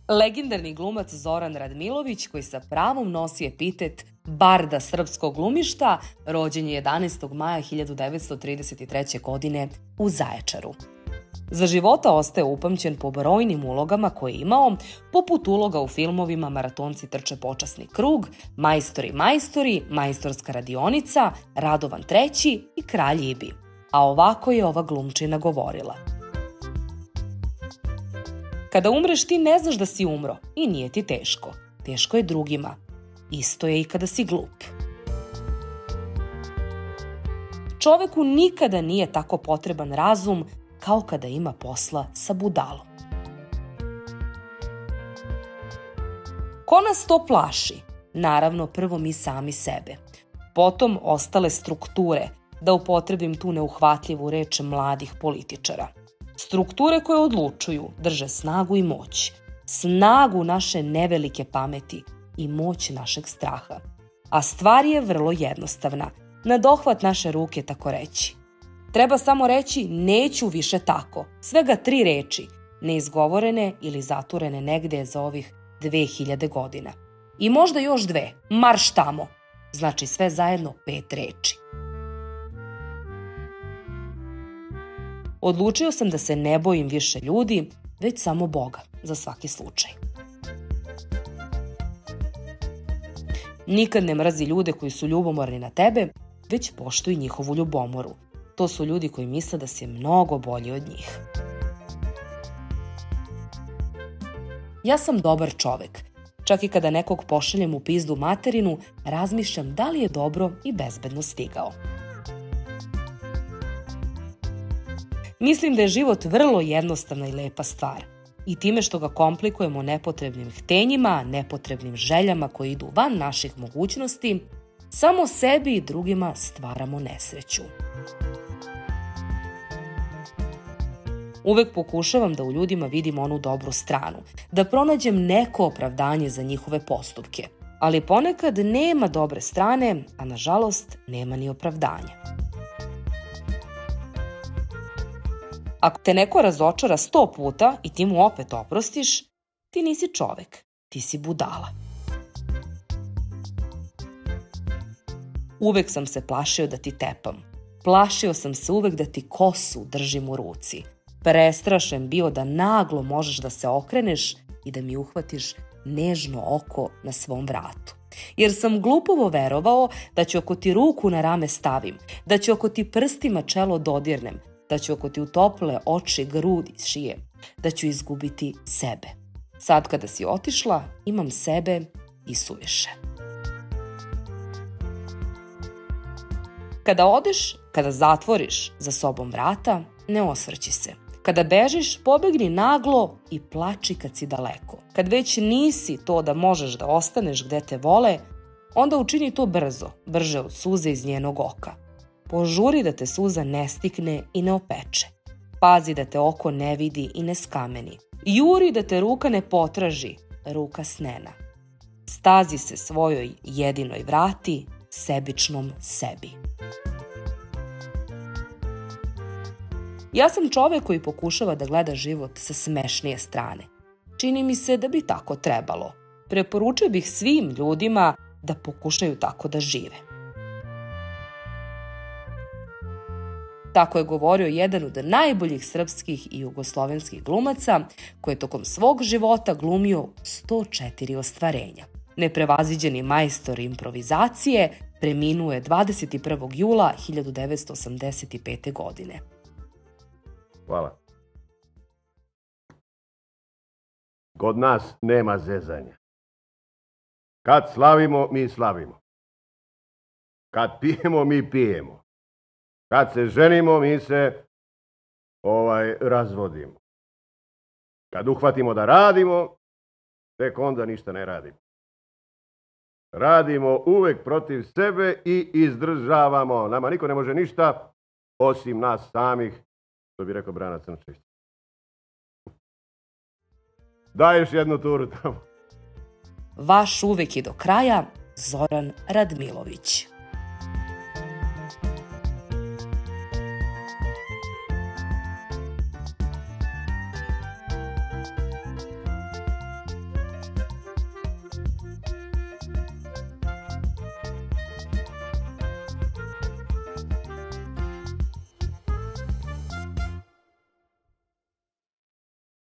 Legendarni glumac Zoran Radmilović, koji sa pravom nosi epitet barda srpskog glumišta, rođen je 11. maja 1933. godine u Zaječaru. Za života ostaje upamćen po brojnim ulogama koje je imao, poput uloga u filmovima Maratonci trče počasni krug, Majstori, Majstorska radionica, Radovan III i Kralj Ibi. A ovako je ova glumčina govorila. Kada umreš ti ne znaš da si umro i nije ti teško. Teško je drugima. Isto je i kada si glup. Čoveku nikada nije tako potreban razum kao kada ima posla sa budalom. Ko nas to plaši? Naravno, prvo mi sami sebe. Potom ostale strukture, da upotrebim tu neuhvatljivu reč mladih političara. Strukture koje odlučuju, drže snagu i moć. Snagu naše nevelike pameti i moć našeg straha. A stvar je vrlo jednostavna. Na dohvat naše ruke, tako reći. Treba samo reći neću više tako. Svega 3 reči, neizgovorene ili zaturene negde za ovih 2000 godina. I možda još 2, marš tamo. Znači sve zajedno 5 reči. Odlučio sam da se ne bojim više ljudi, već samo Boga, za svaki slučaj. Nikad ne mrzi ljude koji su ljubomorni na tebe, već poštuj njihovu ljubomoru. To su ljudi koji misle da si mnogo bolji od njih. Ja sam dobar čovek. Čak i kada nekog pošaljem u pizdu materinu, razmišljam da li je dobro i bezbedno stigao. Mislim da je život vrlo jednostavna i lepa stvar. I time što ga komplikujemo nepotrebnim htenjima, nepotrebnim željama koji idu van naših mogućnosti, samo sebi i drugima stvaramo nesreću. Uvek pokušavam da u ljudima vidim onu dobru stranu, da pronađem neko opravdanje za njihove postupke. Ali ponekad nema dobre strane, a nažalost nema ni opravdanja. Ako te neko razočara 100 puta i ti mu opet oprostiš, ti nisi čovek, ti si budala. Uvek sam se plašio da ti tepam. Plašio sam se uvek da ti kosu držim u ruci. Prestrašen bio da naglo možeš da se okreneš i da mi uhvatiš nežno oko na svom vratu. Jer sam glupovo verovao da ću ako ti ruku na rame stavim, da ću ako ti prstima čelo dodirnem, da ću ako ti utople oči, grudi, šije, da ću izgubiti sebe. Sad kada si otišla, imam sebe i suviše. Kada odeš, kada zatvoriš za sobom vrata, ne osvrći se. Kada bežiš, pobegni naglo i plači kad si daleko. Kad već nisi to da možeš da ostaneš gde te vole, onda učini to brzo, brže od suze iz njenog oka. Požuri da te suza ne stikne i ne opeče. Pazi da te oko ne vidi i ne skameni. Juri da te ruka ne potraži, ruka snena. Stazi se svojoj jedinoj vrati, sebičnom sebi. Ja sam čovek koji pokušava da gleda život sa smešnije strane. Čini mi se da bi tako trebalo. Preporučio bih svim ljudima da pokušaju tako da žive. Tako je govorio jedan od najboljih srpskih i jugoslovenskih glumaca koji je tokom svog života glumio 104 ostvarenja. Neprevaziđeni majstor improvizacije preminuo je 21. jula 1985. godine. Hvala. Kod nas nema zezanja. Kad slavimo, mi slavimo. Kad pijemo, mi pijemo. Kad se ženimo, mi se razvodimo. Kad uhvatimo da radimo, tek onda ništa ne radimo. Radimo uvek protiv sebe i izdržavamo. Nama niko ne može ništa osim nas samih, što bi rekao Brana Crnčević. Daj još jednu turu tamo. Vaš uvek i do kraja, Zoran Radmilović.